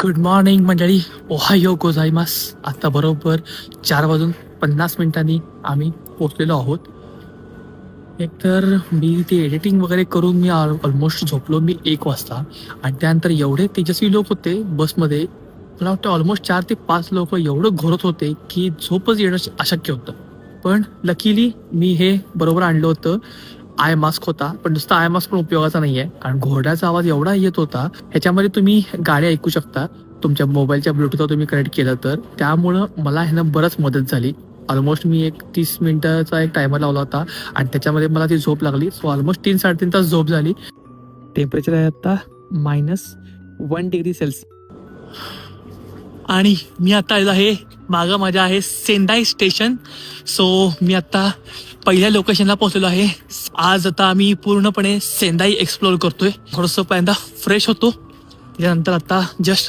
Good morning मंडळी, Ohio गोजाईमास. आता बरोबर 4:50 आम्ही पोचलेलो आहोत. एकतर मी ते एडिटिंग वगैरे करून मी ऑलमोस्ट झोपलो मी 1 वाजता आणि त्यानंतर एवढे तेजस्वी लोक होते बसमध्ये. मला वाटतं ऑलमोस्ट 4 ते 5 लोक एवढं घोरत होते की झोपच येणं अशक्य होतं. पण लकीली मी हे बरोबर आणलं होतं. आय मास्क होता, पण नुसता आय मास्क पण उपयोगाचा नाही आहे, कारण घोरड्याचा आवाज एवढा येत होता. ह्याच्यामध्ये तुम्ही गाणी ऐकू शकता तुमच्या मोबाईलच्या ब्लूटूथवर तुम्ही कनेक्ट केलं तर. त्यामुळं मला ह्यानं बरंच मदत झाली. ऑलमोस्ट मी एक 30 मिनिटाचा एक टायमर लावला होता आणि त्याच्यामध्ये मला ती झोप लागली. सो ऑलमोस्ट 3-3.5 तास झोप झाली. टेम्परेचर आहे आता -1 डिग्री सेल्सिअस. आणि मी आता आलेलो आहे, मागं माझ्या आहे सेंदाई स्टेशन. सो मी आता पहिल्या लोकेशनला पोहोचलेलो आहे. आज आता आम्ही पूर्णपणे सेंदाई एक्सप्लोअर करतोय. थोडंसं पहिल्यांदा फ्रेश होतो, त्याच्यानंतर आता जस्ट